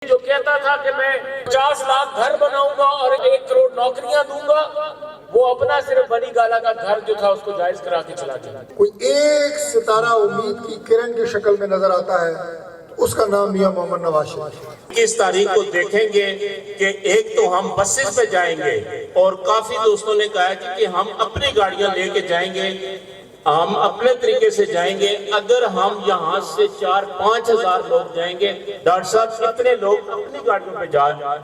جو کہتا تھا کہ میں 50 لاکھ گھر بناؤں گا اور 1 کروڑ نوکریاں دوں گا، وہ اپنا صرف بنی گالا کا گھر جو تھا اس کو جائز کرا کے چلا گیا۔ کوئی ایک ستارہ امید کی کرن کی شکل میں نظر آتا ہے، اس کا نام میاں محمد نواز شریف۔ اس تاریخ کو دیکھیں گے کہ ایک تو ہم بسز پہ جائیں گے اور کافی دوستوں نے کہا کہ ہم اپنی گاڑیاں لے کے جائیں گے، ہم اپنے طریقے سے جائیں گے۔ اگر ہم یہاں سے 4-5 ہزار لوگ جائیں گے، ڈاکٹر صاحب اتنے لوگ اپنی گاڑیوں پہ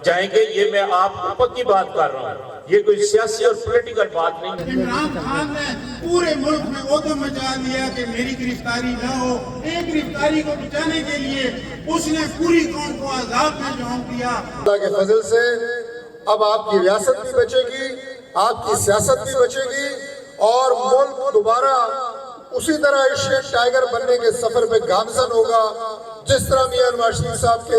جائیں گے، یہ میں آپ کو پکی بات کر رہا ہوں، یہ کوئی سیاسی اور پولیٹیکل بات نہیں ہے۔ عمران خان نے پورے ملک میں ادھم مچا دیا کہ میری گرفتاری نہ ہو۔ ایک گرفتاری کو بچانے کے لیے اس نے پوری قوم کو عذاب میں جھونک دیا۔ اللہ کے فضل سے اب آپ کی ریاست بھی بچے گی، آپ کی سیاست بھی بچے گی، اور ملک دوبارہ اسی طرح ایشین ٹائیگر بننے کے سفر پہ گامزن ہوگا جس طرح میاں نواز شریف صاحب کے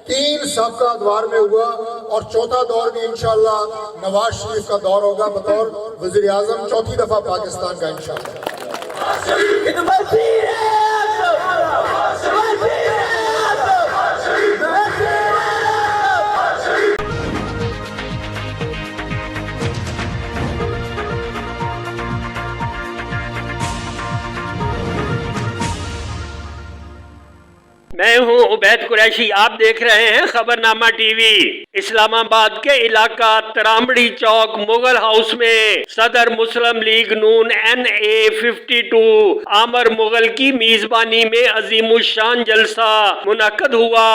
3 سابقہ ادوار میں ہوا، اور چوتھا دور بھی انشاءاللہ نواز شریف کا دور ہوگا بطور وزیر اعظم، 4تھی دفعہ پاکستان کا انشاءاللہ۔ میں ہوں عبید قریشی، آپ دیکھ رہے ہیں خبرنامہ ٹی وی۔ اسلام آباد کے علاقہ ترامبڑی چوک مغل ہاؤس میں صدر مسلم لیگ نون NA52 عامر مغل کی میزبانی میں عظیم الشان جلسہ منعقد ہوا۔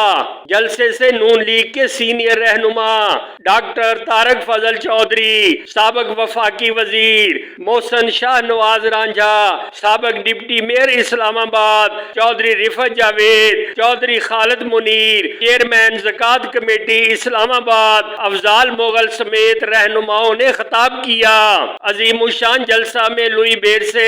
جلسے سے نون لیگ کے سینئر رہنما ڈاکٹر طارق فضل چودھری، سابق وفاقی وزیر محسن شاہ نواز رانجھا، سابق ڈپٹی میئر اسلام آباد چودھری رفعت جاوید، چودھری خالد منیر، چیئرمین زکوٰۃ کمیٹی اسلام آباد افضال مغل سمیت رہنماؤں نے خطاب کیا۔ عظیم الشان جلسہ میں لوئی بیر سے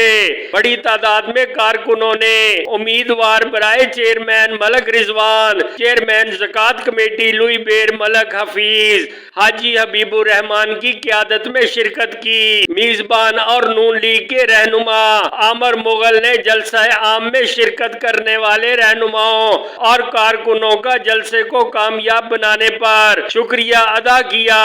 بڑی تعداد میں کارکنوں نے امیدوار برائے چیئرمین ملک رضوان، چیئرمین زکوٰۃ کمیٹی لوئی بیر ملک حفیظ حاجی حبیب الرحمان کی قیادت میں شرکت کی۔ میزبان اور نون لیگ کے رہنما عامر مغل نے جلسہ عام میں شرکت کرنے والے رہنماؤں اور کارکنوں کا جلسے کو کامیاب بنانے پر شکریہ ادا کیا۔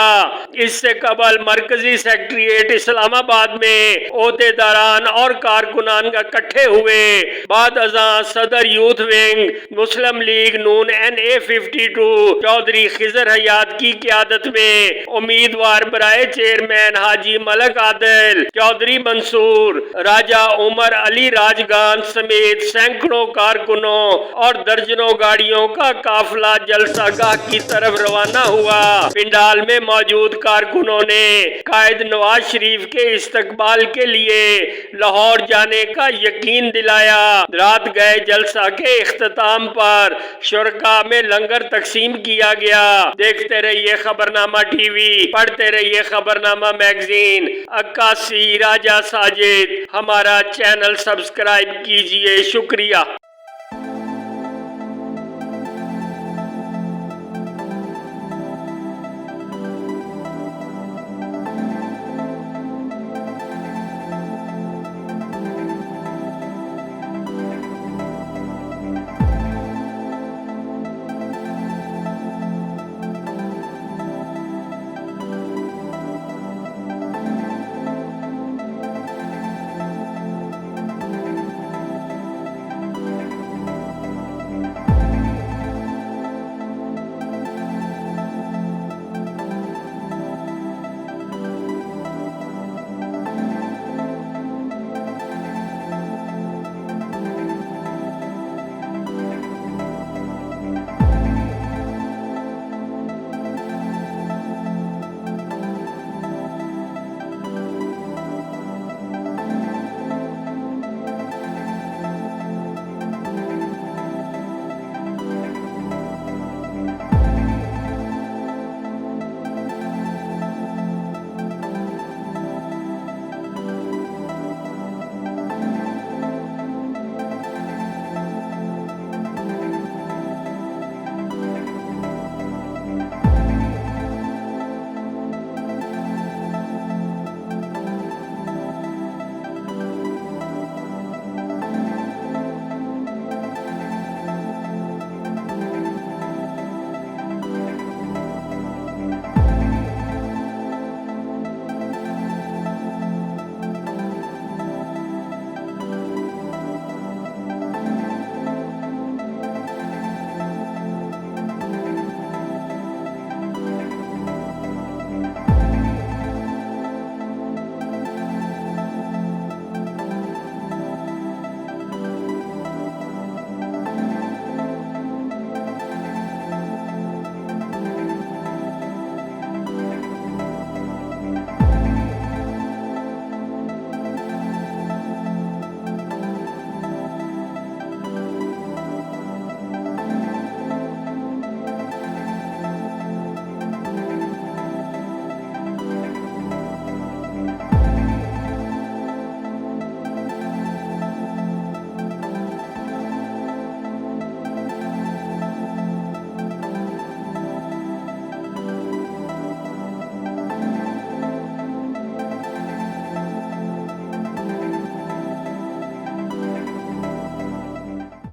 اس سے قبل مرکزی سیکریٹریٹ اسلام آباد میں عہدیداران اور کارکنان اکٹھے ہوئے۔ بعد ازاں صدر یوتھ ونگ مسلم لیگ نون NA52 چودھری خضر حیات کی قیادت میں امیدوار برائے چیئرمین حاجی ملک عادل، چودھری منصور، راجہ عمر علی راجگان سمیت سینکڑوں کارکنوں اور درجنوں گاڑیوں کا قافلہ جلسہ گاہ کی طرف روانہ ہوا۔ پنڈال میں موجود کارکنوں نے قائد نواز شریف کے استقبال کے لیے لاہور جانے کا یقین دلایا۔ رات گئے جلسہ کے اختتام پر شرکاء میں لنگر تقسیم کیا گیا۔ دیکھتے رہیے خبرنامہ ٹی وی، پڑھتے رہیے خبرنامہ میگزین۔ عکاسی راجہ ساجد، ہمارا چینل سبسکرائب کیجئے، شکریہ۔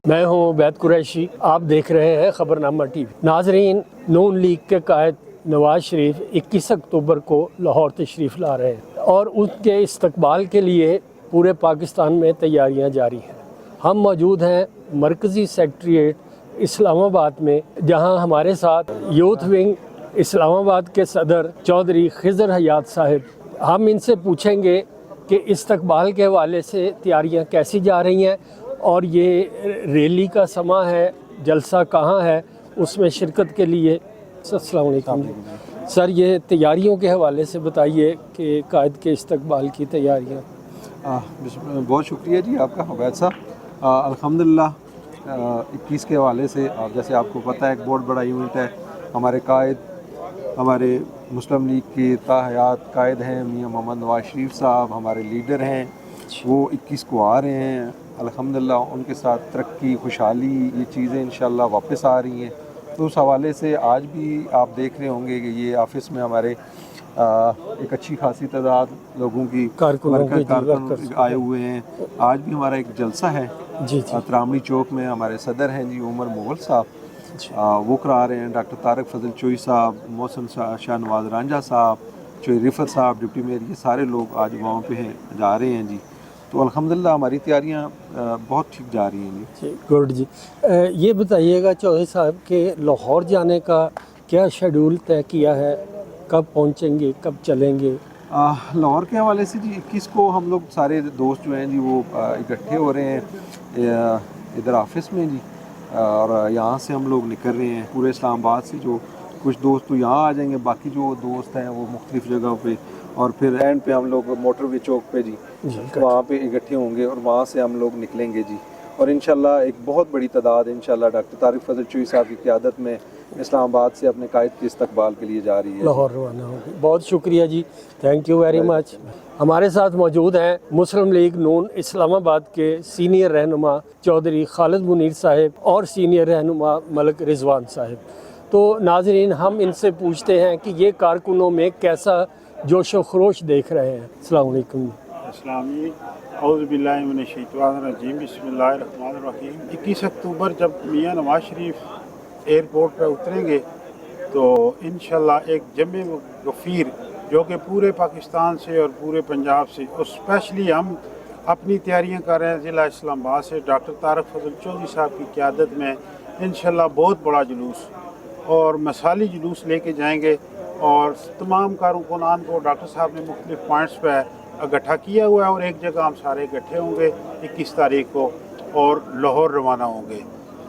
मैं हूं उबैद कुरैशी, आप देख रहे हैं खबरनामा टीवी। नाजरीन, नून लीग के कायद नवाज शरीफ 21 अक्टूबर को लाहौर तशरीफ़ ला रहे हैं और उनके इस्तकबाल के लिए पूरे पाकिस्तान में तैयारियां जारी हैं। हम मौजूद हैं मरकज़ी सेक्रेटेरिएट इस्लामाबाद में, जहां हमारे साथ यूथ विंग इस्लामाबाद के सदर चौधरी खिज़र हयात साहब। हम इनसे पूछेंगे कि इस्तकबाल के हवाले से तैयारियां कैसी जा रही हैं और ये रैली का समा है, जलसा कहाँ है, उसमें शिरकत के लिए। अस्सलाम वालेकुम सर, ये तैयारियों के हवाले से बताइए कि कायद के इस्तकबाल की तैयारियाँ। बहुत शुक्रिया जी आपका उबैद साहब। अल्हम्दुलिल्लाह 21 के हवाले से जैसे आपको पता है एक बहुत बड़ा इवेंट है। हमारे कायद, हमारे मुस्लिम लीग के ताहयात कायद हैं मियाँ मोहम्मद नवाज शरीफ साहब, हमारे लीडर हैं, वो 21 को आ रहे हैं। अल्हम्दुलिल्लाह उनके साथ तरक्की, खुशहाली, ये चीज़ें इंशाल्लाह वापस आ रही हैं। तो उस हवाले से आज भी आप देख रहे होंगे कि ये ऑफिस में हमारे एक अच्छी खासी तादाद लोगों की कारकुन आए हुए हैं। आज भी हमारा एक जलसा है तरामड़ी चौक में। हमारे सदर हैं जी उमर मुगल साहब, वो करा रहे हैं। डॉक्टर तारक फजल चोई साहब, मौसम शाह नवाज रांझा साहब, चोई रिफत साहब, डिप्टी मेयर, ये सारे लोग आज वहाँ पे हैं, जा रहे हैं जी। तो अल्हम्दुलिल्लाह हमारी तैयारियाँ बहुत ठीक जा रही हैं जी। गुड जी। ये बताइएगा चौधरी साहब के लाहौर जाने का क्या शेड्यूल तय किया है, कब पहुँचेंगे, कब चलेंगे? लाहौर के हवाले से जी 21 को हम लोग सारे दोस्त जो हैं जी वो इकट्ठे हो रहे हैं इधर ऑफिस में जी, और यहाँ से हम लोग निकल रहे हैं पूरे इस्लामाबाद से। जो कुछ दोस्त तो यहाँ आ जाएंगे, बाकी जो दोस्त हैं वो मुख्तलिफ़ जगह पे, और फिर एंड पे हम लोग मोटरवे चौक पे जी वहाँ पे इकट्ठे होंगे और वहाँ से हम लोग निकलेंगे जी। और इंशाल्लाह एक बहुत बड़ी तादाद इंशाल्लाह डॉक्टर तारिक फजल चोई साहब की क़यादत में इस्लामाबाद से अपने कायद के इस्तकबाल के लिए जा रही है। लाहौर रवाना होगी। बहुत शुक्रिया जी, थैंक यू वेरी मच। हमारे साथ मौजूद हैं मुस्लिम लीग नून इस्लामाबाद के सीनियर रहनुमा चौधरी खालिद मुनीर साहब और सीनियर रहनुमा मलिक रिजवान साहब। तो नाजरीन, हम इनसे पूछते हैं कि ये कारकुनों में कैसा जोश व खरोश देख रहे हैं। अस्सलाम वालेकुम। औज़ुबिल्लाहिमिनश्शैतानिर्रजीम, बिस्मिल्लाहिर्रहमानिर्रहीम। 21 अक्टूबर जब मियाँ नवाज शरीफ एयरपोर्ट पर उतरेंगे तो इंशाल्लाह एक जमे गफ़ीर जो कि पूरे पाकिस्तान से और पूरे पंजाब से, और स्पेशली हम अपनी तैयारियां कर रहे हैं ज़िला इस्लामाबाद से डॉक्टर तारक फजल चौधरी साहब की क़यादत में इंशाल्लाह बहुत बड़ा जुलूस और मसाली जुलूस लेके जाएंगे। और तमाम कारकुनान को डॉक्टर साहब ने मुख्तलिफ पॉइंट्स पर इकट्ठा किया हुआ है और एक जगह हम सारे इकट्ठे होंगे 21 तारीख को और लाहौर रवाना होंगे।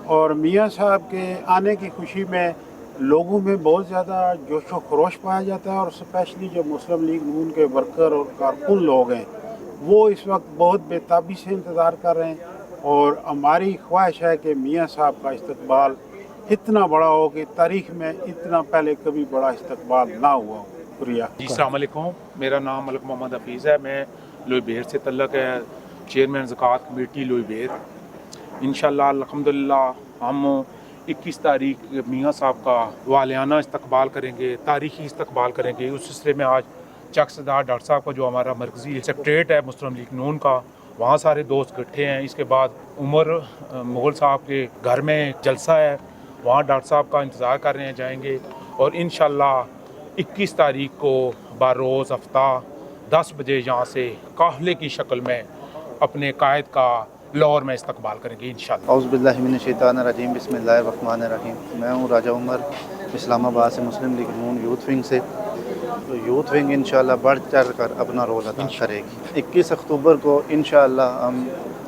और मियाँ साहब के आने की खुशी में लोगों में बहुत ज़्यादा जोश व खरोश पाया जाता है, और स्पेशली जो मुस्लिम लीग नून के वर्कर और कारकुन लोग हैं वो इस वक्त बहुत बेताबी से इंतज़ार कर रहे हैं। और हमारी ख्वाहिश है कि मियाँ साहब का इस्तकबाल इतना बड़ा हो कि तारीख़ में इतना पहले कभी बड़ा इस्तकबाल ना हुआ हो। शुक्रिया जी। अस्सलाम वालेकुम, मेरा नाम मलिक मोहम्मद हफीज़ है, मैं लोई बेर से तल्लक है, चेयरमैन ज़कात कमेटी लोई बेर। इंशाल्लाह अल्हम्दुलिल्लाह हम 21 तारीख मियाँ साहब का वालियाना इस्तकबाल करेंगे, तारीख़ी इस्तकबाल करेंगे। उस सिलसिले में आज चक सदार डॉक्टर साहब का जो हमारा मरकज़ी सेक्रेटेरिएट है मुस्लिम लीग नून का, वहाँ सारे दोस्त इकट्ठे हैं। इसके बाद उमर मुगल साहब के घर में जलसा है, वहाँ डॉक्टर साहब का इंतज़ार कर रहे हैं, जाएंगे। और इंशाल्लाह 21 तारीख को बारोज़ हफ्ता 10 बजे यहाँ से काफ़िले की शक्ल में अपने कायद का लाहौर में इस्तकबाल करेंगे इंशाल्लाह। औज़ुबिल्लाहिमिनश्शैतानिर्रजीम, बिस्मिल्लाहिर्रहमानिर्रहीम। मैं हूँ राजा उमर, इस्लामाबाद से मुस्लिम लीग नून यूथ विंग से। तो यूथ विंग इंशाल्लाह बढ़ चढ़ कर अपना रोल अदा करेगी। 21 अक्टूबर को इंशाल्लाह हम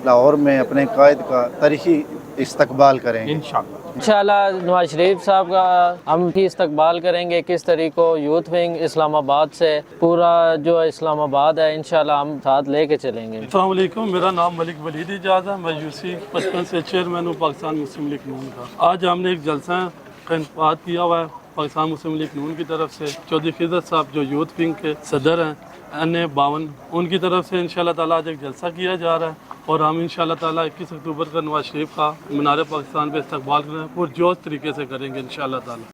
लाहौर में अपने कायद का तारीख़ी इस्तकबाल करेंगे इंशाल्लाह। नवाज शरीफ साहब का हम भी इस्तकबाल करेंगे 21 तारीख को। यूथ विंग इस्लामाबाद से पूरा जो इस्लामाबाद है इंशाल्लाह हम साथ लेके चलेंगे। अस्सलाम वालेकुम, मेरा नाम मलिक वलीद इजाज़ है, मैं यूसी 55 से चेयरमैन हूँ पाकिस्तान मुस्लिम लीग नून का। आज हमने एक जलसा का इंतखाब किया हुआ है पाकिस्तान मुस्लिम लीग नून की तरफ से। चौधरी खिज़र साहब जो यूथ विंग के सदर हैं NA52, उनकी तरफ से इंशाल्लाह ताला आज एक जलसा किया जा रहा है और हम इंशाल्लाह ताला 21 अक्टूबर का नवाज शरीफ का मीनार पाकिस्तान पे इस्तकबाल करें पुरजोश तरीके से करेंगे इंशाल्लाह ताला।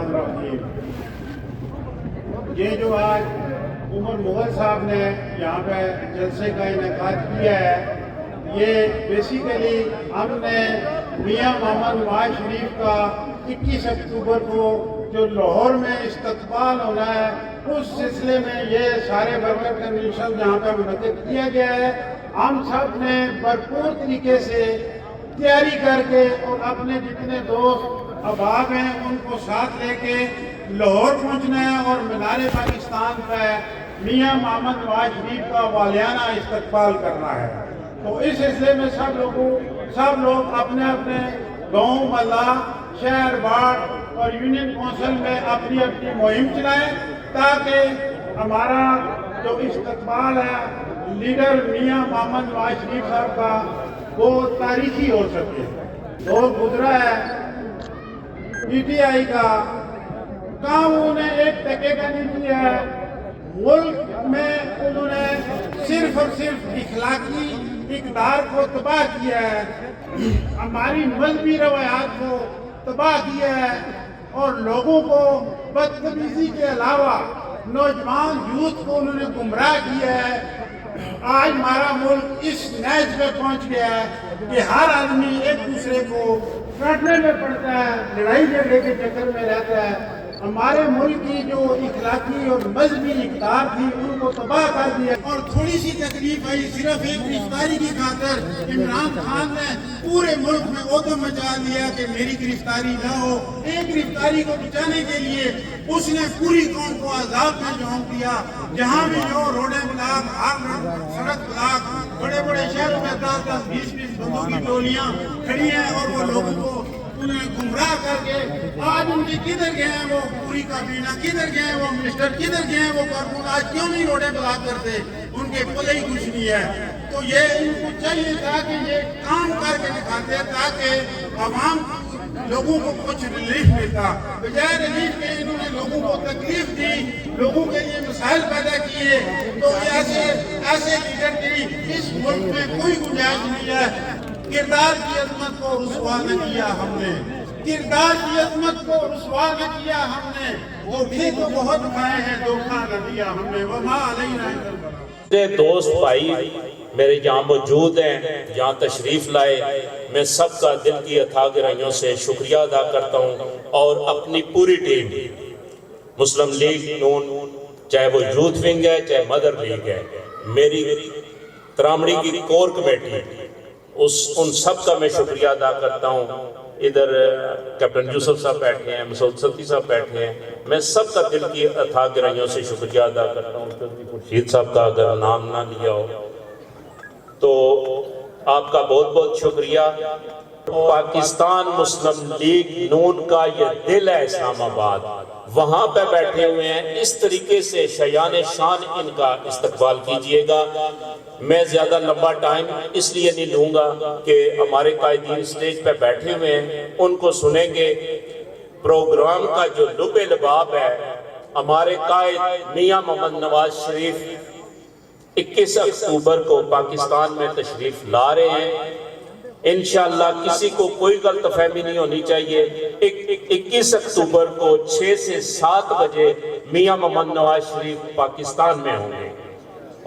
बिस्मिल्लाहिर्रहमानिर्रहीम। ये जो आज उमर मुगल साहब ने यहाँ पे जलसे का इनेकाद किया है, ये बेसिकली हमने मियाँ मोहम्मद नवाज शरीफ का 21 अक्टूबर को जो लाहौर में इस्तकबाल होना है, उस सिलसिले में ये सारे वर्कर कन्वेंशन यहाँ पे मुनक़िद किया गया है। हम सब ने भरपूर तरीके से तैयारी करके और अपने जितने दोस्त अहबाब हैं उनको साथ लेके लाहौर पहुँचना है और मीनार पाकिस्तान पे मियाँ मोहम्मद नवाज शरीफ का वालियाना इस्तकबाल करना है। तो इस सिलसिले में सब लोग अपने अपने गाँव, मल्ला, शहर, वार्ड और यूनियन कौंसिल में अपनी अपनी मुहिम चलाएं ताकि हमारा जो इस्तकबाल है लीडर मियाँ मोहम्मद नवाज शरीफ साहब का वो तारीखी हो सके। दौर गुजरा है PTI का काम उन्होंने एक टके का नहीं किया है। मुल्क में उन्होंने सिर्फ और सिर्फ इखलाकी इक़दार को तबाह किया है, हमारी मजहबी रवायात को तबाह किया है और लोगों को बदतमीजी के अलावा नौजवान यूथ को उन्होंने गुमराह किया है। आज हमारा मुल्क इस नैज पे पहुंच गया है कि हर आदमी एक दूसरे को काटने में पड़ता है, लड़ाई झगड़े के चक्कर में रहता है। हमारे मुल्क की जो इखलाकी और मजहबी इक़दार थी उनको तबाह कर दिया और थोड़ी सी तकलीफ आई सिर्फ एक गिरफ्तारी की खातिर इमरान खान ने पूरे मुल्क में ऊधम मचा दिया कि मेरी गिरफ्तारी न हो। एक गिरफ्तारी को बचाने के लिए उसने पूरी कौम को अजाब में झोंक दिया। जहाँ भी जो रोडें ब्लॉक, सड़क ब्लॉक, बड़े बड़े शहरों में 10-10, 20-20 बंदों की टोलियाँ खड़ी हैं और वो लोगों को उन्हें गुमराह करके आज उनके किधर गए हैं वो पूरी काबीना, किधर गए हैं वो मिनिस्टर, किधर गए हैं वो कारकुन, आज क्यों नहीं रोडें ब्लॉक करते, उनके पले ही कुछ नहीं है। तो ये इनको चाहिए था कि ये काम करके दिखाते ताकि आवाम लोगों को कुछ रिलीफ मिलता। बजाय रिलीफ के इन्होंने लोगों को तकलीफ दी, लोगों के लिए मसाइल पैदा किए। तो ऐसे लीडर की इस मुल्क में कोई गुंजाइश नहीं है। किरदार की अजमत को रुसवा न किया हमने, किरदार की अजमत को रुसवा न किया हमने, धोखे तो बहुत खाए हैं, धोखा न दिया हमने। वमा अलैना मेरे दोस्त भाई मेरे यहाँ मौजूद हैं, यहाँ तशरीफ लाए, मैं सबका दिल की अथाह गहराइयों से शुक्रिया अदा करता हूँ और अपनी पूरी टीम मुस्लिम लीग नून, चाहे वो यूथ विंग है चाहे मदर लीग है, मेरी त्रामड़ी की कोर कमेटी, उन सब का मैं शुक्रिया अदा करता हूँ। इधर कैप्टन यूसुफ साहब बैठे हैं, मसूद सत्ती साहब बैठे हैं, मैं सबका दिल की अथाह गहराइयों से शुक्रिया अदा करता हूँ। खुर्शीद साहब का अगर नाम ना लिया हो तो आपका बहुत बहुत शुक्रिया। पाकिस्तान मुस्लिम लीग नून का ये दिल है इस्लामाबाद, वहाँ पे बैठे हुए हैं। इस तरीके से शयान शान इनका इस्तकबाल कीजिएगा। मैं ज़्यादा लंबा टाइम इसलिए नहीं लूँगा कि हमारे कायदीन स्टेज पे बैठे हुए हैं, उनको सुनेंगे। प्रोग्राम का जो लुबे लबाब है, हमारे कायद मियाँ मोहम्मद नवाज शरीफ 21 अक्टूबर को पाकिस्तान में तशरीफ ला रहे हैं। इंशाअल्लाह किसी को कोई गलतफहमी नहीं होनी चाहिए। 21 अक्टूबर को 6 से 7 बजे मियाँ मोहम्मद नवाज शरीफ पाकिस्तान में होंगे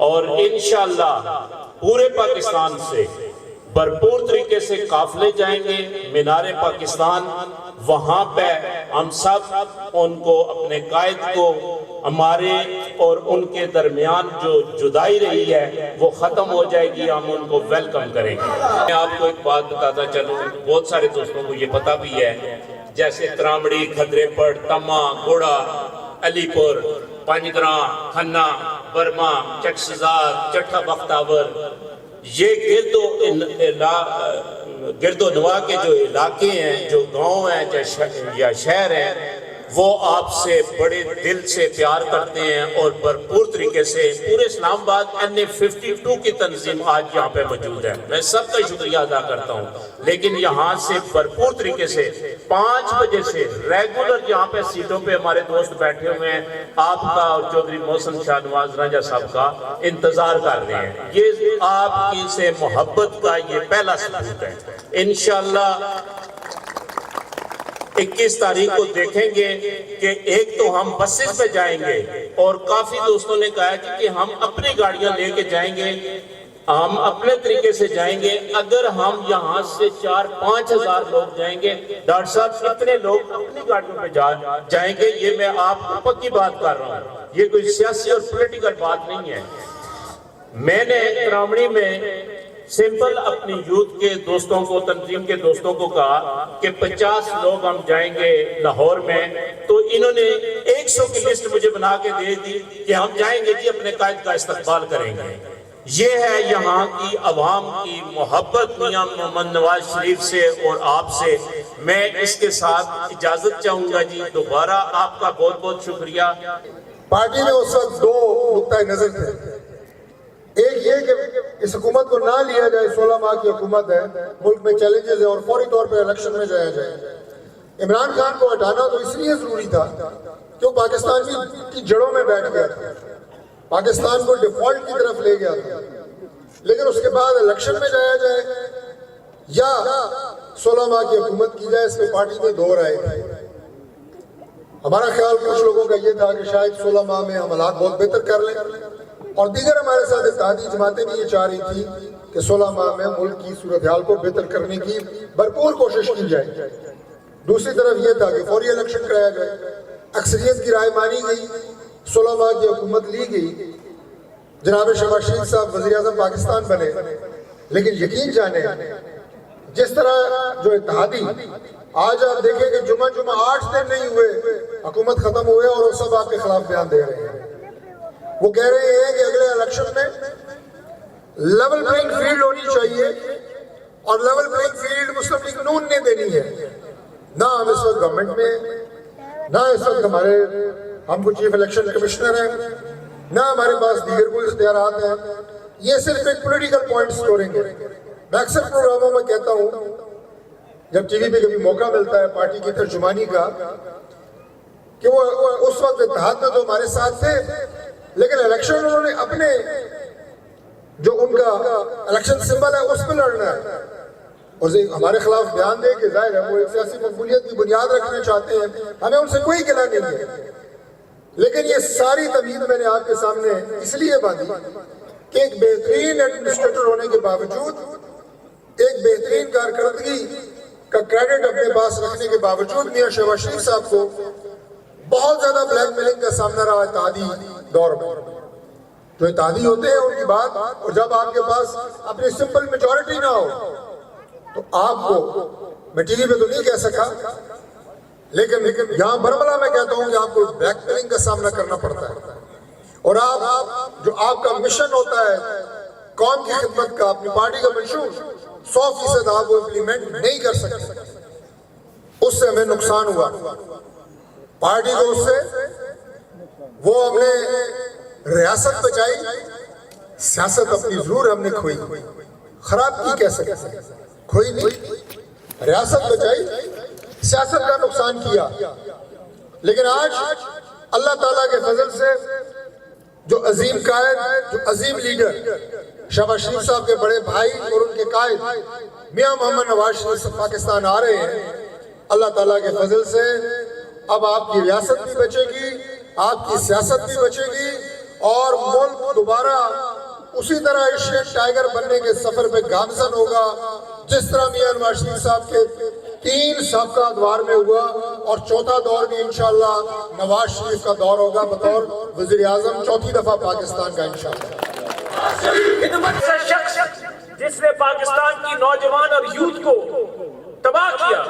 और इंशाअल्लाह पूरे पाकिस्तान से भरपूर तरीके से काफिले जाएंगे मीनारे पाकिस्तान। वहाँ पे हम सब उनको, अपने कायद को, हमारे और उनके दरमियान जो जुदाई रही है वो ख़त्म हो जाएगी, हम उनको वेलकम करेंगे। मैं आपको एक बात बताता चलूँ, बहुत सारे दोस्तों को ये पता भी है, जैसे त्रामड़ी, खदरेपड़, तमा, गोड़ा, अलीपुर, पंजगरा, खन्ना, बर्मा, चकसजार, चट्ठा बख्तावर, ये गिरदो नवा के जो इलाके हैं, जो गांव हैं या शहर हैं, वो आपसे बड़े दिल से प्यार करते हैं और भरपूर तरीके से पूरे इस्लामाबाद NA52 की तंजीम आज यहाँ पे मौजूद है। मैं सबका शुक्रिया अदा करता हूँ, लेकिन यहाँ से भरपूर तरीके से 5 बजे से रेगुलर यहाँ पे सीटों पे हमारे दोस्त बैठे हुए हैं, आपका और चौधरी मोहसिन शाहनवाज राजा साहब का इंतजार कर रहे हैं। ये आपकी से मोहब्बत का ये पहला सबूत है। इंशाअल्लाह 21 तारीख को देखेंगे कि एक तो हम बसेस पे जाएंगे और काफी दोस्तों ने कहा कि हम अपनी गाड़ियां लेके जाएंगे, हम अपने तरीके से जाएंगे। अगर हम यहाँ से 4-5 हजार लोग जाएंगे, डॉक्टर साहब कितने लोग अपनी गाड़ियों पे जाएंगे, ये मैं आपको पक्की बात कर रहा हूँ, ये कोई सियासी और पॉलिटिकल बात नहीं है। मैंने तरामड़ी में सिंपल अपनी यूथ के दोस्तों को, तंजीम के दोस्तों को कहा कि 50 लोग हम जाएंगे लाहौर में, तो इन्होंने 100 की लिस्ट मुझे बना के दे दी कि हम जाएंगे जी, अपने कायद का इस्तकबाल करेंगे। ये है यहाँ की अवाम की मोहब्बत मियां मोहम्मद नवाज शरीफ से और आपसे। मैं इसके साथ इजाजत चाहूंगा जी। दोबारा आपका बहुत बहुत शुक्रिया। पार्टी में उस वक्त 2 नुक्ता नजर थे। एक ये कि इस हुकूमत को ना लिया जाए, 16 माह की हुकूमत है, मुल्क में चैलेंजेस है और फौरी तौर पर इलेक्शन में जाया जाए। इमरान खान को हटाना तो इसलिए जरूरी था कि वो पाकिस्तान की जड़ों में बैठ गया था, पाकिस्तान को डिफॉल्ट की तरफ ले गया था। लेकिन उसके बाद इलेक्शन में जाया जाए या 16 माह की हुकूमत की जाए, इसमें पार्टी में 2 राय थी। हमारा ख्याल कुछ लोगों का ये था कि शायद 16 माह में हम हालात बहुत बेहतर कर लें, और दीगर हमारे साथ इत्तेहादी जमातें भी ये चाह रही थी कि 16 माह में मुल्क की सूरत हाल को बेहतर करने की भरपूर कोशिश की जाए। दूसरी तरफ ये था कि फौरी इलेक्शन कराया जाए। अक्सरियत की राय मानी गई, 16 माह की हुकूमत ली गई, जनाब शहबाज शरीफ साहब वज़ीर आज़म पाकिस्तान बने। लेकिन यकीन जाने जिस तरह जो इत्तेहादी, आज आप देखें कि जुमा 8 दिन नहीं हुए हुकूमत खत्म हुए और वो सब आपके खिलाफ बयान दे रहे हैं। वो कह रहे हैं कि अगले इलेक्शन में लेवल प्लेइंग फील्ड होनी चाहिए और लेवल प्लेइंग फील्ड मुस्लिम लीग नून ने देनी है। ना हम इस वक्त गवर्नमेंट में, ना इस वक्त हम कुछ चीफ इलेक्शन कमिश्नर हैं, ना हमारे पास दीगर कोई इख्तियारात हैं। ये सिर्फ एक पॉलिटिकल पॉइंट स्कोरिंग है। मैं अक्सर प्रोग्रामों में कहता हूँ, जब टीवी पे कभी मौका मिलता है पार्टी की तर्जुमानी का, कि वो उस वक्त इत्तेहाद में तो हमारे साथ थे, लेकिन इलेक्शन उन्होंने अपने जो उनका इलेक्शन सिंबल है उस पर लड़ना है, और हमारे खिलाफ बयान दे के जाहिर है वो एक सियासी मकबूलियत की बुनियाद रखना चाहते हैं। हमें उनसे कोई गिला नहीं है। लेकिन ये सारी तमीद मैंने आपके सामने इसलिए बांधी कि एक बेहतरीन एडमिनिस्ट्रेटर होने के बावजूद, एक बेहतरीन कारकर्दगी का क्रेडिट अपने पास रखने के बावजूद मियां शहबाज शरीफ साहब को बहुत ज्यादा ब्लैकमेलिंग का सामना रहा इत्तेहादी दौर में। जो इत्तेहादी होते हैं उनकी बात, और जब आपके पास अपनी सिंपल मेजॉरिटी ना हो तो आपको, मैं टीवी पे तो नहीं कह सका, लेकिन यहाँ बरमला में कहता हूँ कि आपको ब्लैकमेलिंग का सामना करना पड़ता है। और आप जो आपका मिशन होता है कौम की खिदमत का, अपनी पार्टी का मंशूर 100% आप वो इम्प्लीमेंट नहीं कर सकते। उससे हमें नुकसान हुआ पार्टी को, उससे वो हमने रियासत बचाई, सियासत अपनी जरूर हमने खोई, खराब की कह सकते, खोई नहीं, रियासत बचाई, सियासत का नुकसान किया। लेकिन आज अल्लाह ताला के फजल से जो अजीम कायद, जो अजीम लीडर शहबाज शरीफ साहब के बड़े भाई और उनके कायद मियां मोहम्मद नवाज शरीफ पाकिस्तान आ रहे हैं, अल्लाह ताला के फजल से अब आपकी रियासत भी बचेगी, आपकी सियासत भी बचेगी, और मुल्क दोबारा उसी तरह एशियन टाइगर बनने के सफर पे गामजन होगा जिस तरह मियां नवाज शरीफ साहब के 3 साबका अदवार में हुआ, और चौथा दौर भी इंशाअल्लाह नवाज शरीफ का दौर होगा बतौर वजीर आजम, चौथी दफा पाकिस्तान का इंशाअल्लाह। शख्स जिसने पाकिस्तान की नौजवान और यूथ को तबाह किया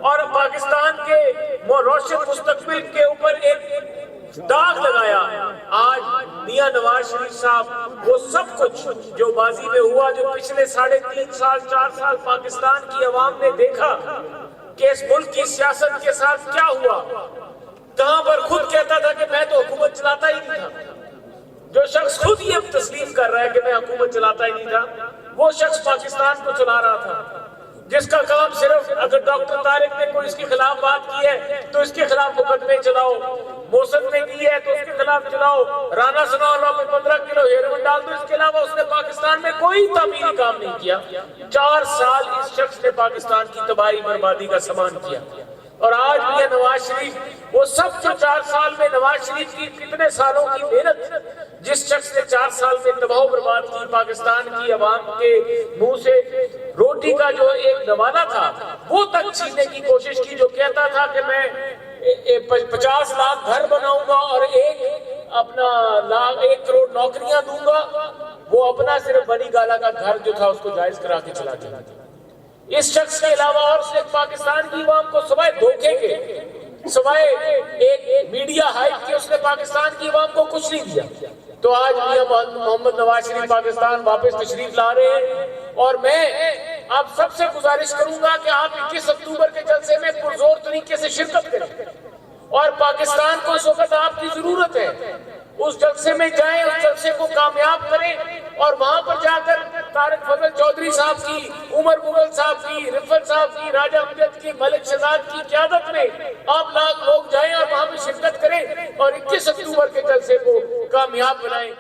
और पाकिस्तान के रोशन मुस्तकबिल के ऊपर एक दाग लगाया, आज मियां नवाज शरीफ साहब वो सब कुछ जो माजी में हुआ, जो पिछले 3.5 साल 4 साल पाकिस्तान की अवाम ने देखा कि इस मुल्क की सियासत के साथ क्या हुआ, कहां पर खुद कहता था कि मैं तो हुकूमत चलाता ही नहीं था, जो शख्स खुद ये तस्लीम कर रहा है कि मैं हुकूमत चलाता ही नहीं था, वो शख्स पाकिस्तान को चला रहा था, जिसका काम सिर्फ अगर डॉक्टर तारिक ने कोई इसके खिलाफ बात की है तो इसके खिलाफ मुकदमे चलाओ, मौसम ने की है तो उसके खिलाफ चलाओ, राना सनाउल्लाह पे 15 किलो हेरोइन डाल दो, इसके अलावा उसने पाकिस्तान में कोई तामीरी काम नहीं किया। 4 साल इस शख्स ने पाकिस्तान की तबाही बर्बादी का सामान किया। اور آج بھی نواز شریف وہ سب جو 4 سال میں نواز شریف کی کتنے سالوں کی محنت جس شخص نے 4 سال میں تباہ و برباد کی پاکستان کی عوام کے منہ سے روٹی کا جو ایک نوالا تھا وہ تک چھیننے کی کوشش کی، جو کہتا تھا کہ میں 50 لاکھ گھر بناؤں گا اور اپنا 1 کروڑ نوکریاں دوں گا، وہ اپنا صرف بنی گالا کا گھر جو تھا اس کو جائز کرا کے چلا گیا۔ اس شخص کے علاوہ اور صرف پاکستان کی عوام کو سوائے دھوکے کے، سوائے ایک میڈیا ہائپ کے، اس نے پاکستان کی عوام کو کچھ نہیں دیا۔ تو آج میاں محمد نواز شریف پاکستان واپس تشریف لا رہے ہیں، اور میں آپ سب سے گزارش کروں گا کہ آپ 21 اکتوبر کے جلسے میں پرزور طریقے سے شرکت کریں، اور پاکستان کو اس وقت آپ کی ضرورت ہے۔ اس جلسے میں جائیں، اس جلسے کو کامیاب کریں، اور وہاں پر جا کر طارق فضل چودھری صاحب کی، عمر مغل صاحب کی، رفت صاحب کی، راجہ امجد کی، ملک شہزاد کی قیادت میں آپ لاکھ لوگ جائیں اور وہاں پہ شرکت کریں اور 21 اکتوبر کے جلسے کو کامیاب بنائیں۔